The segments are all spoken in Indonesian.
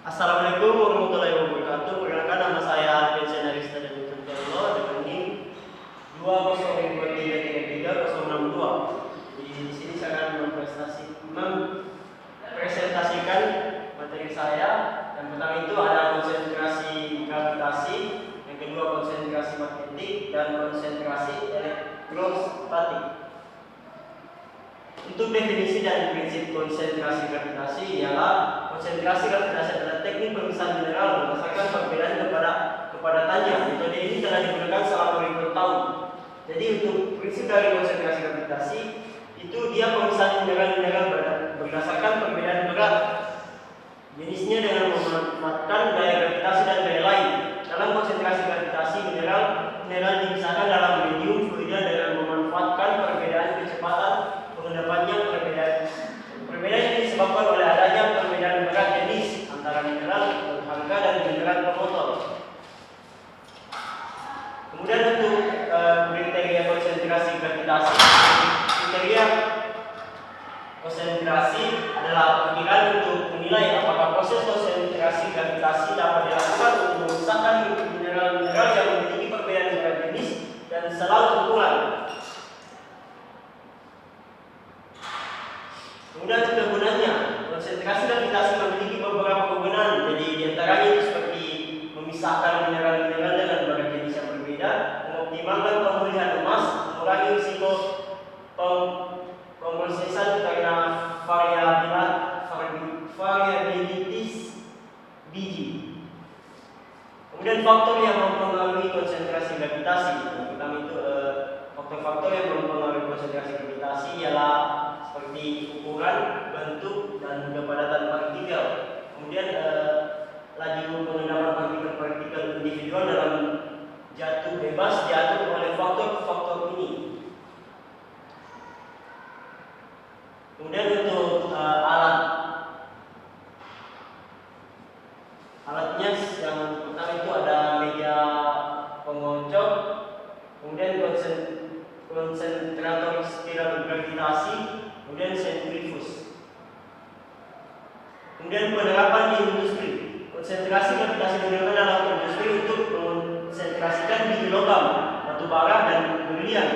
Assalamualaikum warahmatullahi wabarakatuh. Perkenalkan, nama saya Vincent Arista dan Newton dengan NIM 202333062. Di sini saya akan mempresentasikan materi saya. Yang pertama itu ada konsentrasi gravitasi, yang kedua konsentrasi magnetik, dan konsentrasi elektrostatik. Untuk definisi dan prinsip konsentrasi gravitasi ialah konsentrasi gravitasi adalah teknik pemisahan mineral berdasarkan perbedaan kepadatannya. Metode ini telah digunakan selama ribuan tahun. Jadi untuk prinsip dari konsentrasi gravitasi itu dia pemisahan mineral berdasarkan perbedaan berat jenisnya dengan memanfaatkan gaya gravitasi dan gaya lain. Dalam konsentrasi gravitasi mineral dipisahkan dalam medium fluida dengan memanfaatkan perbedaan kecepatan pengendapannya. Perbedaan ini disebabkan oleh adanya perbedaan berat jenis antara mineral berharga dan mineral bermotor. Kemudian untuk kriteria konsentrasi gravitasi. Kriteria konsentrasi adalah perkiraan untuk menilai apakah proses konsentrasi gravitasi dapat dilakukan untuk memisahkan mineral-mineral yang memiliki perbedaan berat jenis dan selalu kumpulan. Kemudian kegunaannya, konsentrasi gravitasi memiliki beberapa kegunaan. Jadi diantaranya itu seperti memisahkan mineral-mineral dengan berat jenis yang berbeda, mengoptimalkan pemulihan emas, mengurangi risiko pemrosesan karena variabilitas biji. Kemudian faktor yang mempengaruhi konsentrasi gravitasi. Yang pertama itu faktor-faktor yang mempengaruhi konsentrasi gravitasi ialah seperti ukuran, bentuk, dan kepadatan partikel. Kemudian laju pengendapan partikel-partikel individual dalam jatuh bebas diatur oleh faktor-faktor ini. Kemudian untuk alatnya yang pertama itu ada meja pengocok, kemudian konsentrator spiral gravitasi, kemudian sentrifuge. Kemudian penerapan di industri. Konsentrasi gravitasi digunakan dalam industri untuk mengonsentrasikan biji logam, batu bara, dan berlian.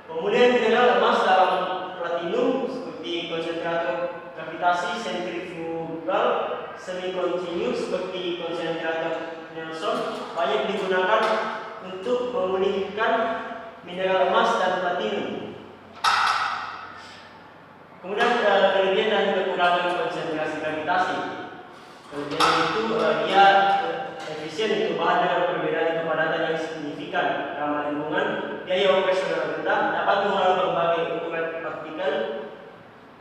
Kemudian mineral emas dalam platinum seperti konsentrator gravitasi sentrifugal semi-kontinus seperti konsentrator Nelson banyak digunakan untuk memulihkan mineral emas dan platinum. Kemudian kelebihan dan kekurangan konsentrasi gravitasi. Kelebihan itu dia efisien untuk bahan dengan perbedaan kepadatan yang signifikan, ramah lingkungan, biaya operasional rendah, dapat mengolah berbagai ukuran partikel,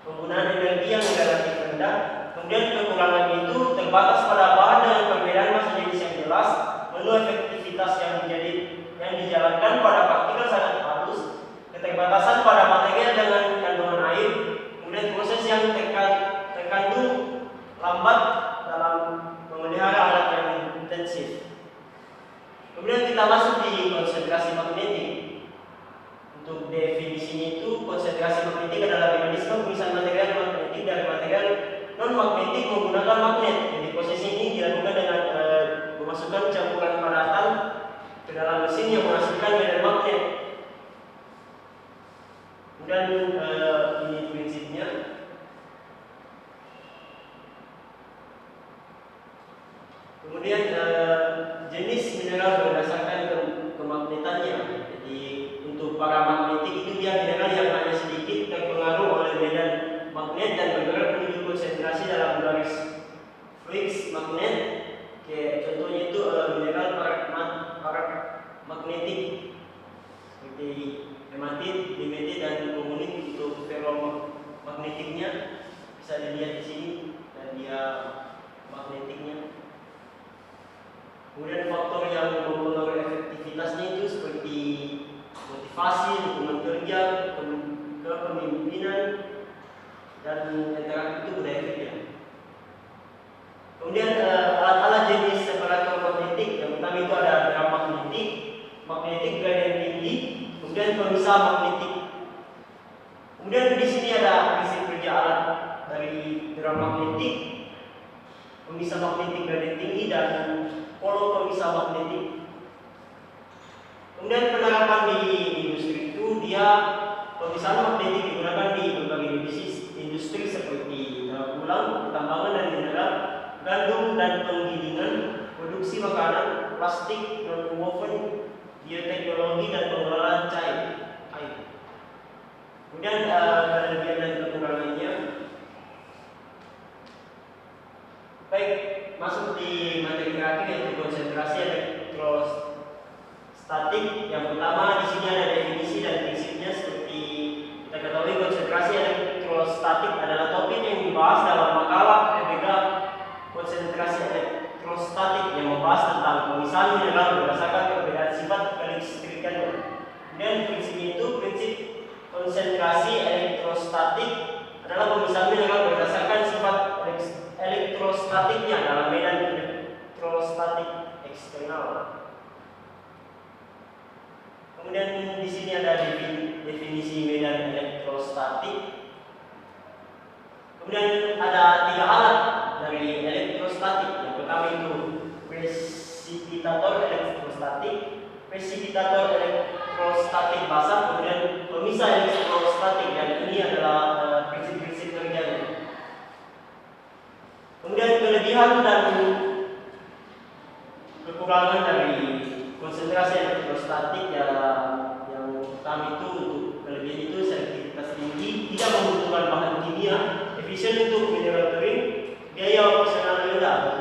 penggunaan energi yang relatif rendah. Kemudian kekurangannya itu terbatas pada bahan dengan perbedaan massa jenis yang jelas, menu efektivitas yang dijalankan pada partikel sangat halus, keterbatasan pada material dengan kandungan air, kemudian proses yang terkandung lambat dalam memelihara alat yang intensif. Kemudian kita masuk di konsentrasi magnetik. Untuk definisinya itu konsentrasi magnetik adalah mekanisme pemisahan material magnetik dari material non magnetik menggunakan magnet. Jadi proses ini dilakukan dengan memasukkan campuran padatan ke dalam mesin yang menghasilkan medan magnet. Kemudian ini prinsipnya. Kemudian jenis mineral berdasarkan kemagnetannya. Jadi untuk paramagnetik itu dia mineral yang hanya sedikit terpengaruh oleh medan magnet dan bergerak menuju konsentrasi dalam garis Fields magnet. Kayak contohnya itu mineral paramagnetik seperti hematit, dimetit, dan komunit. Untuk ferromagnetiknya bisa dilihat di sini dan dia magnetiknya. Kemudian faktor yang mempengaruhi efektivitasnya itu seperti motivasi, hubungan kerja, kepemimpinan, dan interaksi itu budaya kerja. Kemudian alat-alat jenis separator magnetik. Yang pertama itu ada drum magnetik gradient tinggi, kemudian pemisah magnetik. Kemudian di sini ada dari drum magnetik, pemisah magnetik gradien tinggi, dan kolom pemisah magnetik. Kemudian penerapan di industri itu dia pemisahan magnetik digunakan di berbagai industri seperti daur ulang, pertambangan dan mineral, gandum dan penggilingan, produksi makanan, plastik, nonwoven, bioteknologi dan pengelolaan air. Kemudian kelebihan dan kekurangannya. Baik, masuk di materi terakhir yaitu konsentrasi elektrostatik. Yang pertama di sini ada definisi dan prinsipnya. Seperti kita ketahui, konsentrasi elektrostatik adalah topik yang dibahas dalam makalah PBG konsentrasi elektrostatik yang membahas tentang pemisahan mineral berdasarkan perbedaan sifat kelistrikannya. Dan prinsipnya itu prinsip konsentrasi elektrostatik adalah pemisahan mineral berdasarkan sifat elektrostatiknya dalam medan elektrostatik eksternal. Kemudian di sini ada definisi medan elektrostatik. Kemudian ada 3 alat dari elektrostatik. Yang pertama itu presipitator elektrostatik, presipitator elektrostatik basah, kemudian pemisah elektrostatik, dan ini adalah prinsip-prinsip kerjanya. Kemudian kelebihan dan kekurangan dari konsentrasi elektrostatik yang pertama itu, untuk kelebihan itu selektivitas tinggi, tidak membutuhkan bahan kimia, efisien untuk mineral kering, biaya